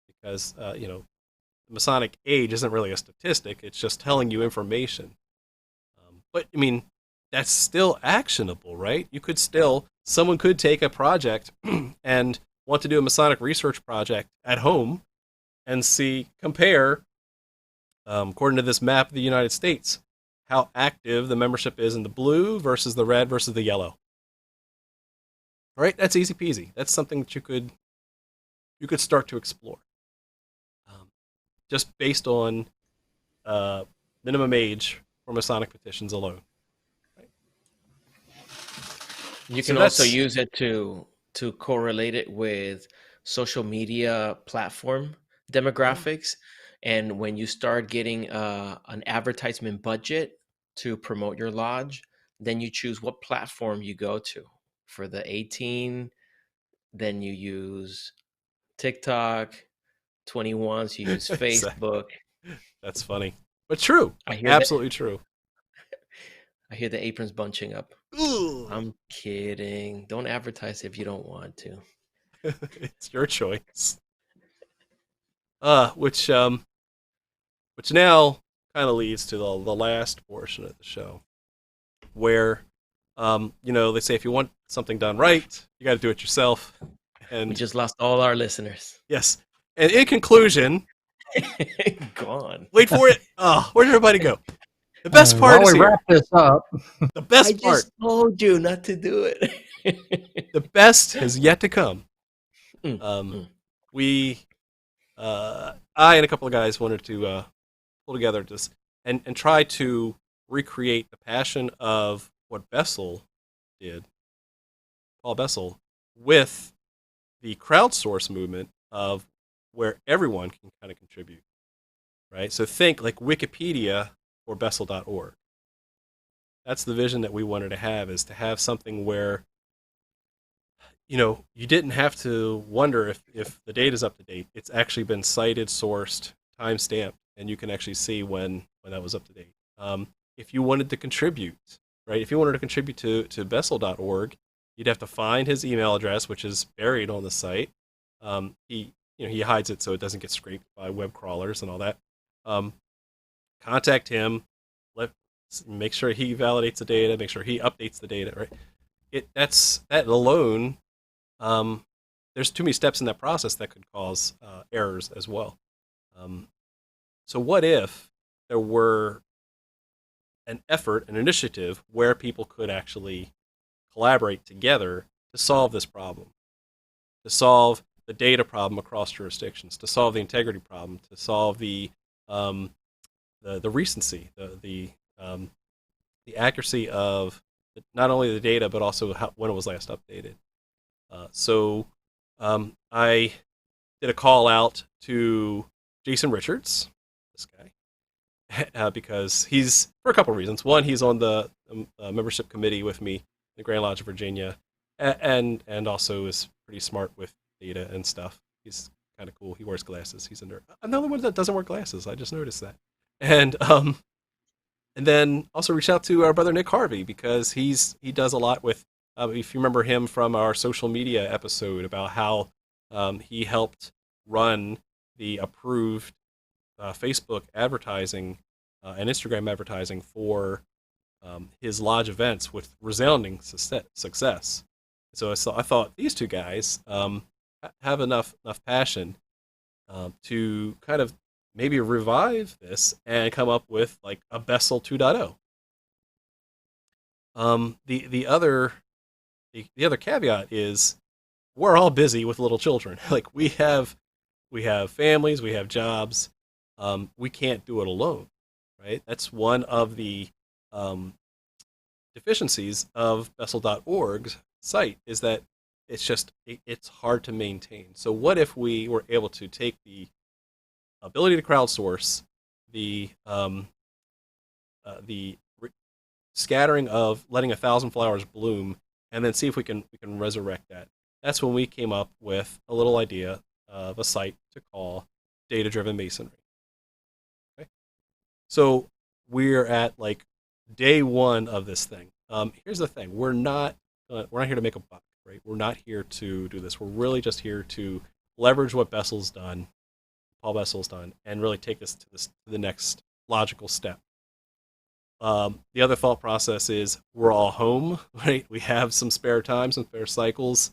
Because, the Masonic age isn't really a statistic, it's just telling you information. But, I mean, that's still actionable, right? Someone could take a project and want to do a Masonic research project at home and compare, according to this map of the United States, how active the membership is in the blue versus the red versus the yellow. Right? That's easy peasy. That's something that you could start to explore. Just based on minimum age for Masonic petitions alone. Right? You can also use it to correlate it with social media platform demographics. And when you start getting an advertisement budget to promote your lodge, then you choose what platform you go to. For the 18, then you use TikTok. 21s, you use Facebook. That's funny, but true. Absolutely true. I hear the aprons bunching up. Ooh. I'm kidding. Don't advertise if you don't want to. It's your choice. Which now kind of leads to the last portion of the show, where they say if you want something done right, you got to do it yourself. And we just lost all our listeners. Yes. And in conclusion, gone. Wait for it. Oh, where did everybody go? The best part is here. Wrap this up. The best part. I just told you not to do it. The best has yet to come. I and a couple of guys wanted to pull together this and try to recreate the passion of what Bessel did, Paul Bessel, with the crowdsource movement of where everyone can kind of contribute, right? So think like Wikipedia or Bessel.org. That's the vision that we wanted to have, is to have something where, you didn't have to wonder if the data's up to date. It's actually been cited, sourced, time-stamped, and you can actually see when that was up to date. If you wanted to contribute, right? If you wanted to contribute to Bessel.org, you'd have to find his email address, which is buried on the site. He hides it so it doesn't get scraped by web crawlers and all that. Contact him. Make sure he validates the data. Make sure he updates the data. Right? That alone. There's too many steps in that process that could cause errors as well. So what if there were an initiative where people could actually collaborate together to solve this problem, to solve the data problem across jurisdictions, to solve the integrity problem, to solve the recency, the accuracy of not only the data but also when it was last updated. So I did a call out to Jason Richards, this guy, because he's, for a couple of reasons. One, he's on the membership committee with me in the Grand Lodge of Virginia, and also is pretty smart with data and stuff. He's kind of cool. He wears glasses. He's a nerd. Another one that doesn't wear glasses. I just noticed that. And then also reach out to our brother Nick Harvey, because he does a lot with. If you remember him from our social media episode about how he helped run the approved Facebook advertising and Instagram advertising for his lodge events with resounding success. So I thought these two guys have enough passion to kind of maybe revive this and come up with like a Bessel 2.0. The other caveat is we're all busy with little children. Like we have families, we have jobs. We can't do it alone, right? That's one of the deficiencies of Bessel.org's site, is that it's hard to maintain. So what if we were able to take the ability to crowdsource the scattering of letting 1,000 flowers bloom, and then see if we can resurrect that. That's when we came up with a little idea of a site to call data-driven Masonry. Okay? So we're at like day one of this thing. Here's the thing: we're not here to make a buck, right? We're not here to do this. We're really just here to leverage what Paul Bessel's done, and really take us to the next logical step. The other thought process is we're all home, right? We have some spare time, some spare cycles.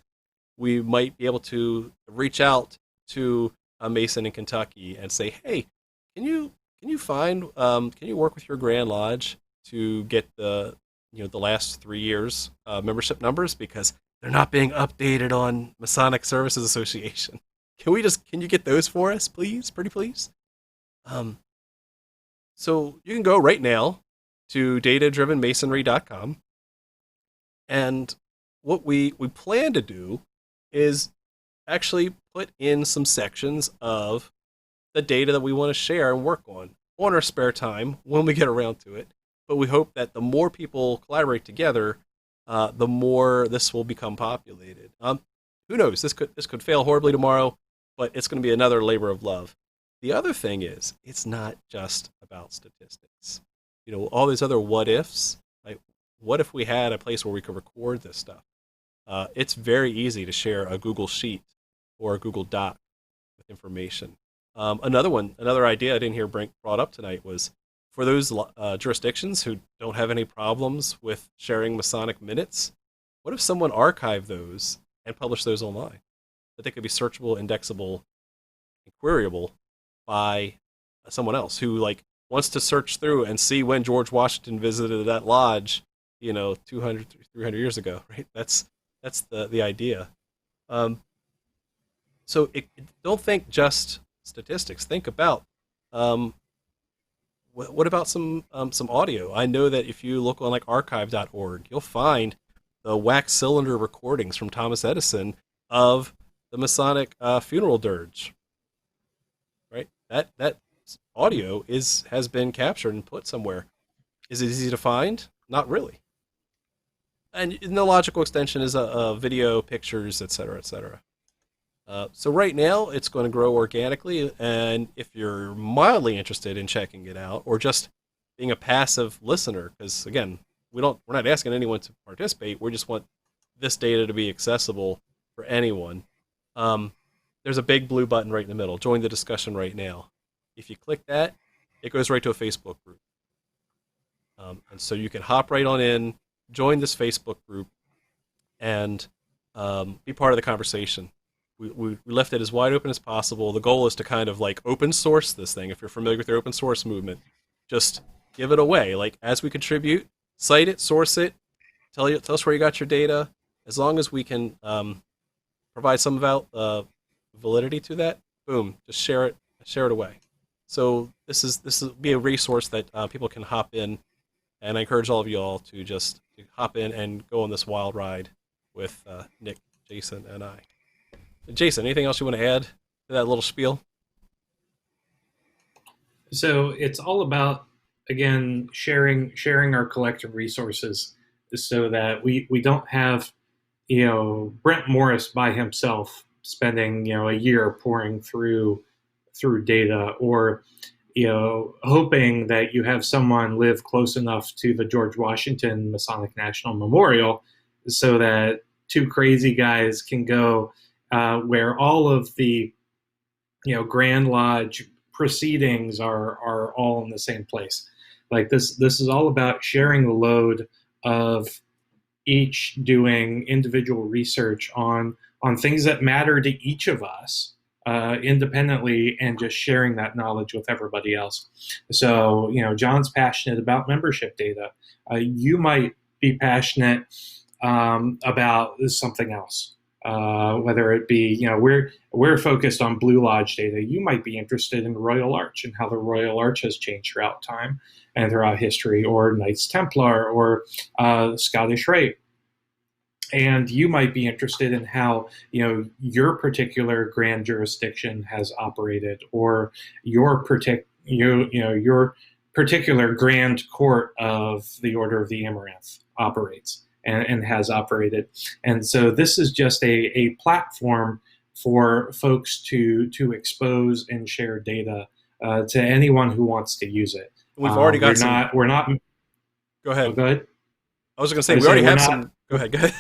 We might be able to reach out to a Mason in Kentucky and say, "Hey, can you can you work with your Grand Lodge to get the last 3 years membership numbers because they're not being updated on Masonic Services Association? Can you get those for us, please, pretty please?" So you can go right now to datadrivenmasonry.com, and what we plan to do is actually put in some sections of the data that we want to share and work on our spare time when we get around to it. But we hope that the more people collaborate together, the more this will become populated. Who knows? This could fail horribly tomorrow, but it's going to be another labor of love. The other thing is, it's not just about statistics. All these other what ifs. Like, what if we had a place where we could record this stuff? It's very easy to share a Google Sheet or a Google Doc with information. Another idea I didn't hear brought up tonight was for those jurisdictions who don't have any problems with sharing Masonic minutes, what if someone archived those and published those online? That they could be searchable, indexable, and queryable by someone else who wants to search through and see when George Washington visited that lodge, 200, 300 years ago, right? That's the idea. So don't think just statistics. Think about what about some audio? I know that if you look on archive.org, you'll find the wax cylinder recordings from Thomas Edison of the Masonic funeral dirge. Right? That audio has been captured and put somewhere. Is it easy to find? Not really. And the logical extension is video, pictures, etc., etc. So right now, it's going to grow organically, and if you're mildly interested in checking it out, or just being a passive listener, because again, we're not asking anyone to participate. We just want this data to be accessible for anyone. There's a big blue button right in the middle. Join the discussion right now. If you click that, it goes right to a Facebook group, and so you can hop right on in, join this Facebook group, and be part of the conversation. We left it as wide open as possible. The goal is to kind of open source this thing. If you're familiar with the open source movement, just give it away. As we contribute, cite it, source it, tell us where you got your data. As long as we can provide some validity to that, boom, just share it away. So this will be a resource that people can hop in, and I encourage all of you all to just hop in and go on this wild ride with Nick, Jason, and I. Jason, anything else you want to add to that little spiel? So it's all about, again, sharing our collective resources so that we don't have, Brent Morris by himself spending, a year pouring through data, or, hoping that you have someone live close enough to the George Washington Masonic National Memorial so that two crazy guys can go where all of the, Grand Lodge proceedings are all in the same place. This is all about sharing the load of each doing individual research on things that matter to each of us independently, and just sharing that knowledge with everybody else. So, John's passionate about membership data. You might be passionate about something else. Whether it be, we're focused on Blue Lodge data. You might be interested in Royal Arch and how the Royal Arch has changed throughout time and throughout history, or Knights Templar, or Scottish Rite. And you might be interested in how, your particular grand jurisdiction has operated, or your particular grand court of the Order of the Amaranth operates and has operated. And so this is just a platform for folks to expose and share data to anyone who wants to use it. We've already got some. We're not. Go Oh, ahead. go ahead. I was going to say I we say already we're have not. some. Go ahead. Go ahead.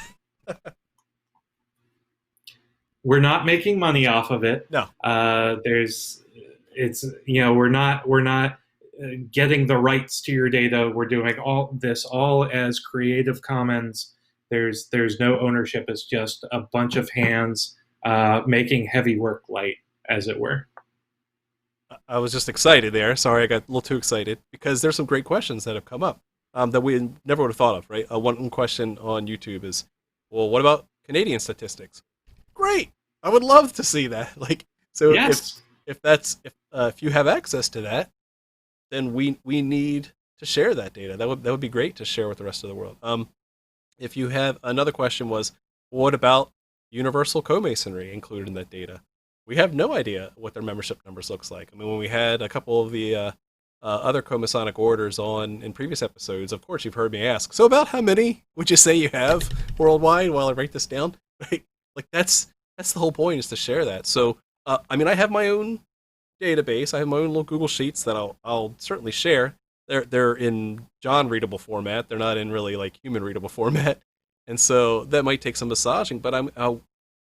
We're not making money off of it. No. We're not getting the rights to your data. We're doing all as Creative Commons. There's no ownership. It's just a bunch of hands making heavy work light, as it were. I was just excited there. Sorry, I got a little too excited because there's some great questions that have come up that we never would have thought of. Right? One question on YouTube is, well, what about Canadian statistics? Great. I would love to see that. Like, so Yes. if you have access to that, then we need to share that data. That would be great to share with the rest of the world. If you have another question was, what about universal co-masonry included in that data? We have no idea what their membership numbers looks like. I mean, when we had a couple of the other co-masonic orders on in previous episodes, of course you've heard me ask, so about how many would you say you have worldwide while I write this down? Right? Like that's the whole point, is to share that. So, I mean, I have my own database. I have my own little Google Sheets that I'll certainly share. They're in John readable format. They're not in really like human readable format, and so that might take some massaging. But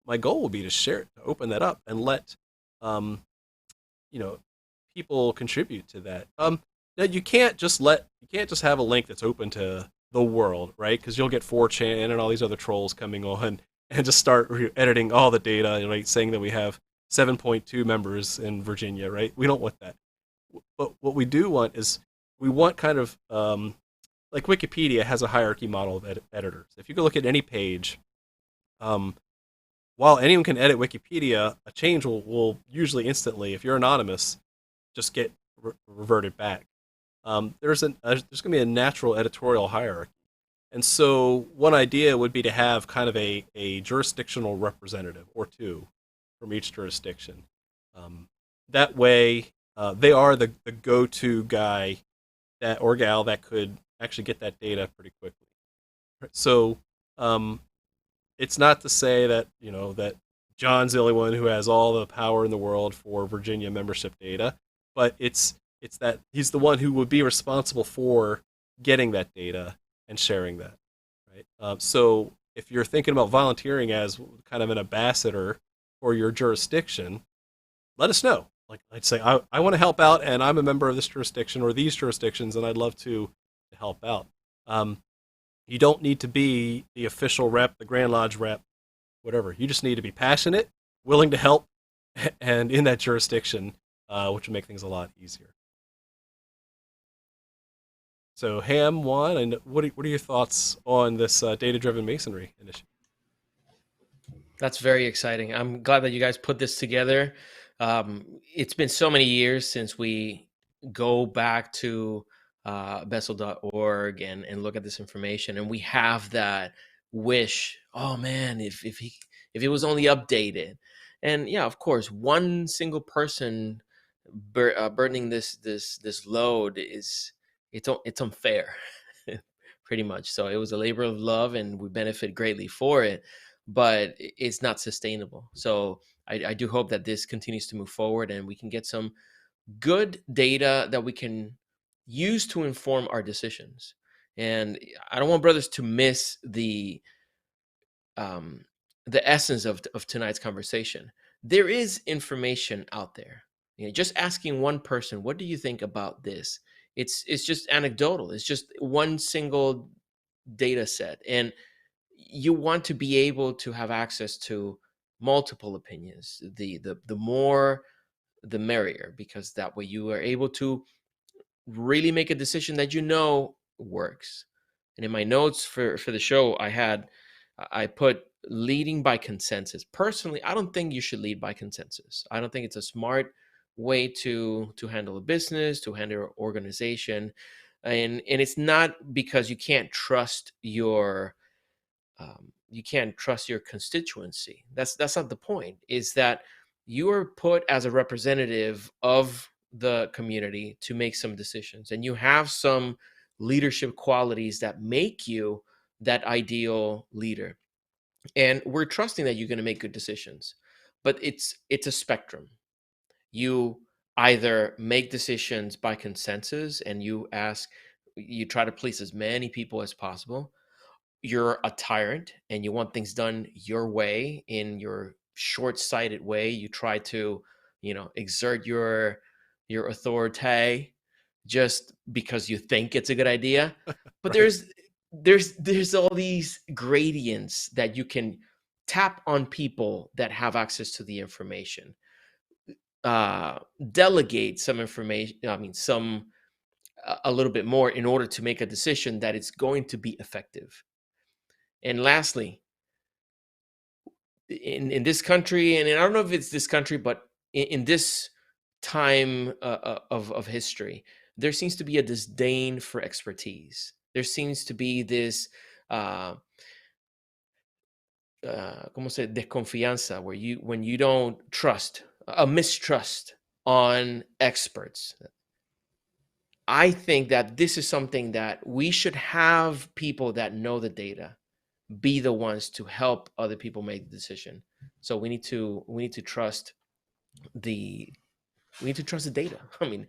my goal will be to share it, to open that up, and let people contribute to that. Now you can't just have a link that's open to the world, right? Because you'll get 4chan and all these other trolls coming on and just start editing all the data, right? Saying that we have 7.2 members in Virginia, right? We don't want that. But what we do want is, we want kind of like Wikipedia has a hierarchy model of editors. If you go look at any page, while anyone can edit Wikipedia, a change will usually instantly, if you're anonymous, just get reverted back. There's going to be a natural editorial hierarchy. And so one idea would be to have kind of a jurisdictional representative or two from each jurisdiction. That way, they are the go-to guy or gal that could actually get that data pretty quickly. So it's not to say that that John's the only one who has all the power in the world for Virginia membership data, but it's that he's the one who would be responsible for getting that data and sharing that, right? So if you're thinking about volunteering as kind of an ambassador for your jurisdiction, let us know. Like, I'd say, I want to help out, and I'm a member of this jurisdiction or these jurisdictions, and I'd love to help out. You don't need to be the official rep, the Grand Lodge rep, whatever. You just need to be passionate, willing to help, and in that jurisdiction, which will make things a lot easier. So, Ham, Juan, and what are your thoughts on this data-driven masonry initiative? That's very exciting. I'm glad that you guys put this together. It's been so many years since we go back to Bessel.org and look at this information, and we have that wish. Oh man, if it was only updated, and yeah, of course, one single person burdening this load it's unfair, pretty much. So it was a labor of love, and we benefit greatly for it, but it's not sustainable. So I do hope that this continues to move forward, and we can get some good data that we can use to inform our decisions. And I don't want brothers to miss the essence of tonight's conversation. There is information out there. Just asking one person, what do you think about this? It's just anecdotal. It's just one single data set, and you want to be able to have access to multiple opinions. The more, the merrier, because that way you are able to really make a decision that works. And in my notes for the show, I put leading by consensus. Personally, I don't think you should lead by consensus. I don't think it's a smart way to handle a business, to handle an organization. And it's not because you can't trust your constituency. That's not the point. Is that you are put as a representative of the community to make some decisions, and you have some leadership qualities that make you that ideal leader. And we're trusting that you're going to make good decisions. but it's a spectrum. You either make decisions by consensus and you try to please as many people as possible. You're a tyrant and you want things done your way, in your short-sighted way. You try to, exert your authority just because you think it's a good idea. But Right. there's all these gradients that you can tap on people that have access to the information. Delegate some information, a little bit more, in order to make a decision that it's going to be effective. And lastly, in this country, and I don't know if it's this country, but in this time of history, there seems to be a disdain for expertise. There seems to be this, ¿cómo se? Desconfianza, when you don't trust, a mistrust on experts. I think that this is something that we should have people that know the data be the ones to help other people make the decision. So we need to trust the data. I mean,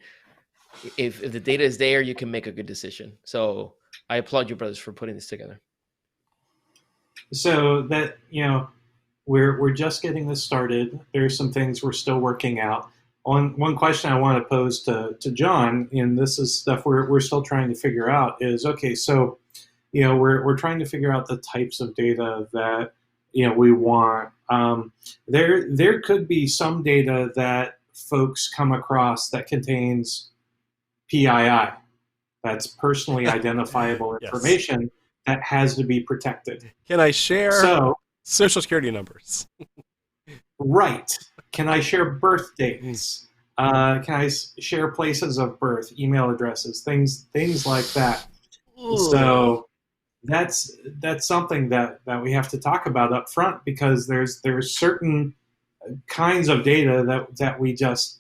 if the data is there, you can make a good decision. So I applaud you, brothers, for putting this together. So that, we're just getting this started. There's some things we're still working out. One question I want to pose to John, and this is stuff we're still trying to figure out, is, okay, so we're trying to figure out the types of data that we want. There could be some data that folks come across that contains PII, that's personally identifiable Yes. information that has to be protected. Can I share So, social security numbers? right. Can I share birth dates? Can I share places of birth, email addresses, things like that? Ooh. So that's something that we have to talk about up front, because there's certain kinds of data that we just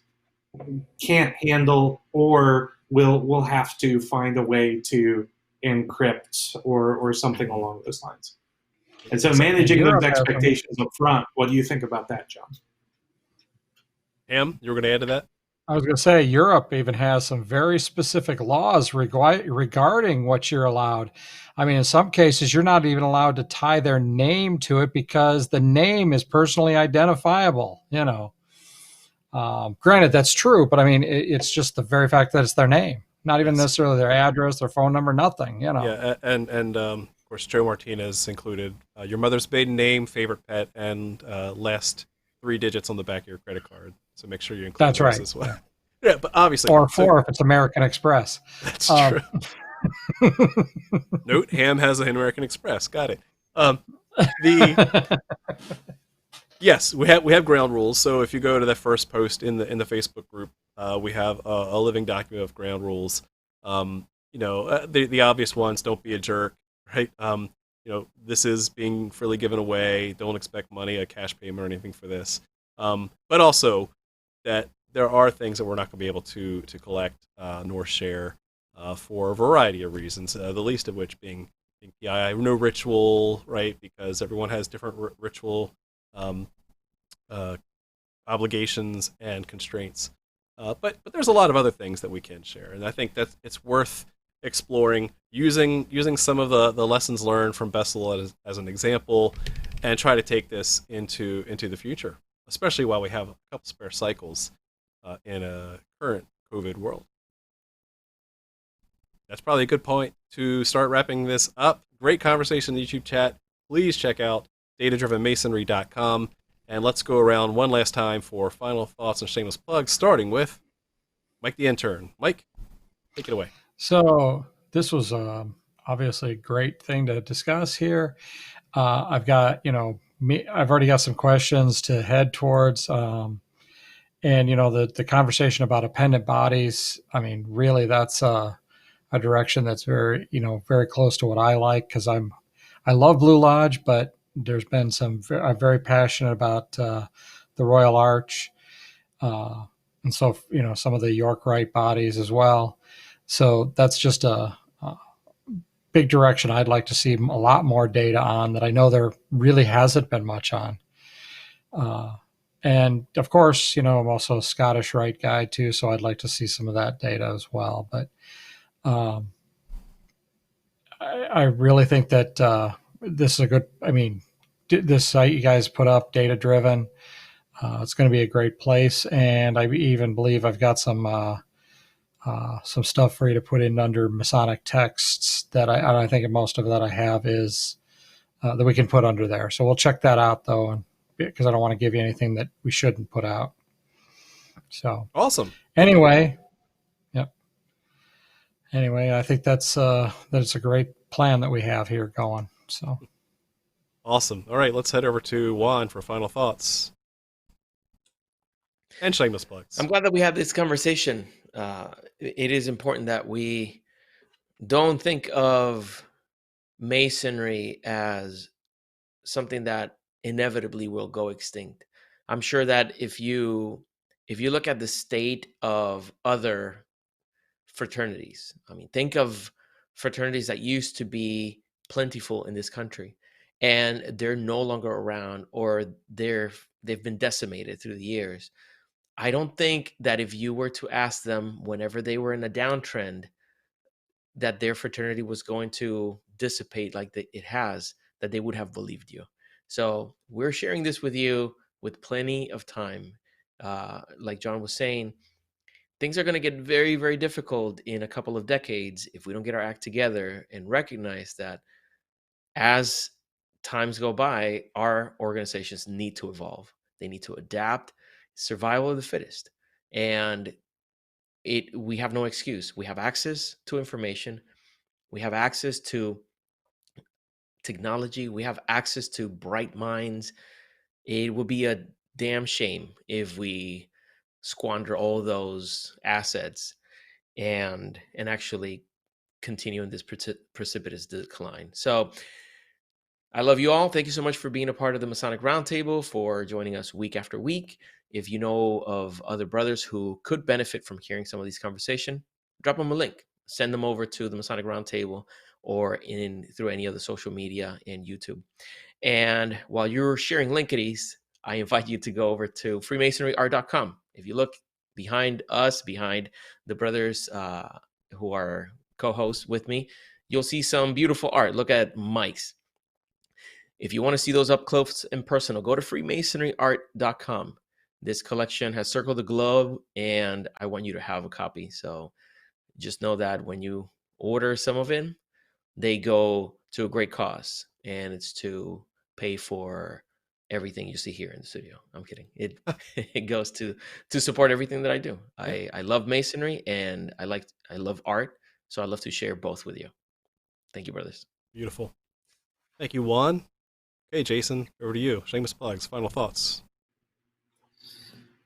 can't handle, or we'll have to find a way to encrypt or something along those lines. And so managing those expectations up front, what do you think about that, John? Ham, you were going to add to that? I was going to say, Europe even has some very specific laws regarding what you're allowed. I mean, in some cases, you're not even allowed to tie their name to it because the name is personally identifiable. Granted, that's true, but I mean, it's just the very fact that it's their name, not even necessarily their address, their phone number, nothing. Yeah, and of course, Joe Martinez included your mother's maiden name, favorite pet, and last 3 digits on the back of your credit card. So make sure you include that's those right. as well. Yeah, but obviously, or 4 if it's American Express. That's true. Note: Ham has an American Express. Got it. Yes, we have ground rules. So if you go to that first post in the Facebook group, we have a living document of ground rules. The obvious ones: don't be a jerk, right? This is being freely given away. Don't expect money, a cash payment, or anything for this. But also that there are things that we're not going to be able to collect nor share for a variety of reasons. The least of which being PII, no ritual, right? Because everyone has different ritual obligations and constraints. But there's a lot of other things that we can share, and I think that it's worth exploring, using some of the lessons learned from Bessel as an example, and try to take this into the future, especially while we have a couple spare cycles in a current COVID world. That's probably a good point to start wrapping this up. Great conversation in the YouTube chat. Please check out datadrivenmasonry.com, and let's go around one last time for final thoughts and shameless plugs, starting with Mike the intern. Mike, take it away. So this was obviously a great thing to discuss here. I've got, I've already got some questions to head towards. And, the conversation about appendant bodies, I mean, really that's a direction that's very, very close to what I like, because I love Blue Lodge, but there's been I'm very passionate about the Royal Arch. And so, some of the York Rite bodies as well. So that's just a big direction I'd like to see a lot more data on, that I know there really hasn't been much on. and of course, I'm also a Scottish Rite guy too, so I'd like to see some of that data as well. But um, I really think that this is a good. I mean, this site you guys put up, data driven. It's going to be a great place, and I even believe I've got some stuff for you to put in under Masonic texts that I think most of that I have is that we can put under there. So we'll check that out though, and because I don't want to give you anything that we shouldn't put out. So Awesome. anyway, yep. Anyway, I think that's a great plan that we have here going. So Awesome. All right, let's head over to Juan for final thoughts. And shameless plugs. I'm glad that we had this conversation. It is important that we don't think of Masonry as something that inevitably will go extinct. I'm sure that if you look at the state of other fraternities, I mean, think of fraternities that used to be plentiful in this country, and they're no longer around, or they've been decimated through the years. I don't think that if you were to ask them whenever they were in a downtrend that their fraternity was going to dissipate like it has, that they would have believed you. So we're sharing this with you with plenty of time. Like John was saying, things are going to get very, very difficult in a couple of decades if we don't get our act together and recognize that as times go by, our organizations need to evolve. They need to adapt. Survival of the fittest. And we have no excuse. We have access to information. We have access to technology. We have access to bright minds. It would be a damn shame if we squander all those assets and actually continue in this precipitous decline. So I love you all. Thank you so much for being a part of the Masonic Roundtable, for joining us week after week. If you know of other brothers who could benefit from hearing some of these conversations, drop them a link. Send them over to the Masonic Roundtable or through any other social media and YouTube. And while you're sharing linkities, I invite you to go over to freemasonryart.com. If you look behind us, behind the brothers who are co-hosts with me, you'll see some beautiful art. Look at Mike's. If you want to see those up close and personal, go to freemasonryart.com. This collection has circled the globe, and I want you to have a copy. So just know that when you order some of it, they go to a great cause, and it's to pay for everything you see here in the studio. I'm kidding. It goes to support everything that I do. Yeah. I love Masonry, and I love art, so I love to share both with you. Thank you, brothers. Beautiful. Thank you, Juan. Okay, Jason, over to you. Shameless plugs, final thoughts.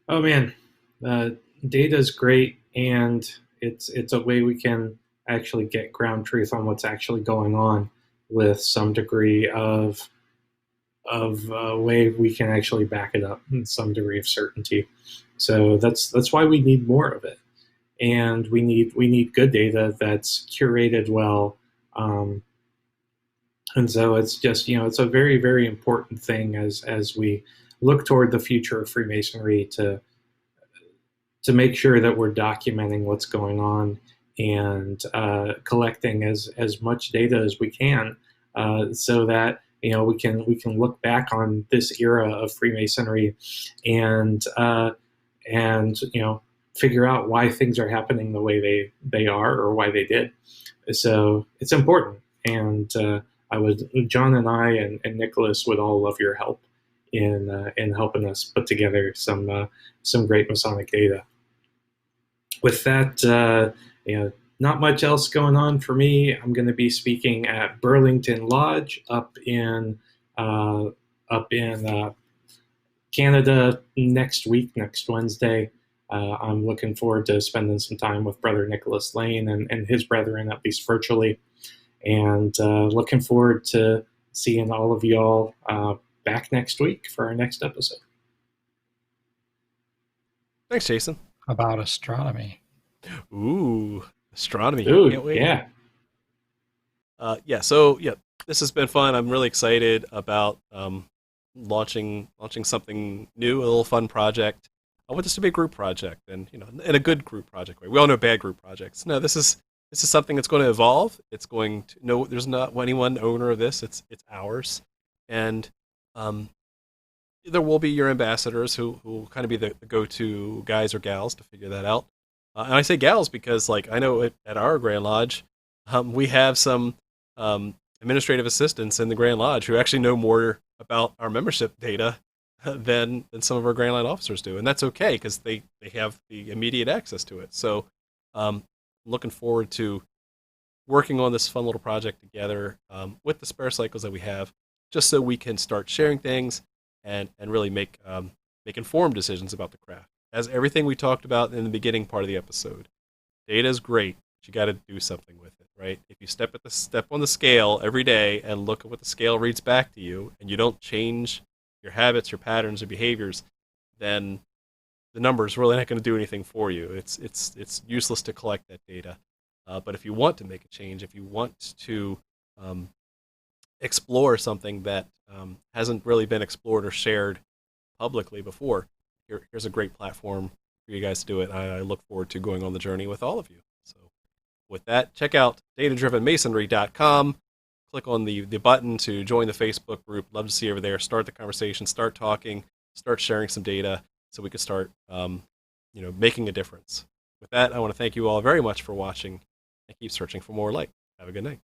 Oh man, data is great, and it's a way we can actually get ground truth on what's actually going on with some degree of way we can actually back it up in some degree of certainty. So that's why we need more of it, and we need good data that's curated well. And so it's just, it's a very, very important thing as we look toward the future of Freemasonry to make sure that we're documenting what's going on and collecting as much data as we can, so that we can look back on this era of Freemasonry and figure out why things are happening the way they are or why they did. So it's important, and John and I and Nicholas would all love your help in helping us put together some great Masonic data. With that, not much else going on for me. I'm going to be speaking at Burlington Lodge up in Canada next week, next Wednesday. I'm looking forward to spending some time with Brother Nicholas Lane and his brethren, at least virtually. And looking forward to seeing all of y'all back next week for our next episode. Thanks, Jason. about astronomy. Ooh, astronomy. Ooh, Can't wait. yeah. So this has been fun. I'm really excited about launching something new, a little fun project. I want this to be a group project, and in a good group project way. We all know bad group projects. No, this is something that's going to evolve. It's going to no. There's not any one owner of this. It's ours, and there will be your ambassadors who will kind of be the go-to guys or gals to figure that out. And I say gals because, like, I know at our Grand Lodge, we have some administrative assistants in the Grand Lodge who actually know more about our membership data than some of our Grand Line officers do, and that's okay because they have the immediate access to it. So, looking forward to working on this fun little project together with the spare cycles that we have, just so we can start sharing things and really make informed decisions about the craft. As everything we talked about in the beginning part of the episode, data is great, but you got to do something with it, right? If you step on the scale every day and look at what the scale reads back to you, and you don't change your habits, your patterns, or behaviors, then the number's really not going to do anything for you. It's useless to collect that data. But if you want to make a change, if you want to explore something that hasn't really been explored or shared publicly before, here's a great platform for you guys to do it. I look forward to going on the journey with all of you. So with that, check out datadrivenmasonry.com. Click on the button to join the Facebook group. Love to see you over there. Start the conversation, start talking, start sharing some data so we can start making a difference. With that, I want to thank you all very much for watching and keep searching for more light. Have a good night.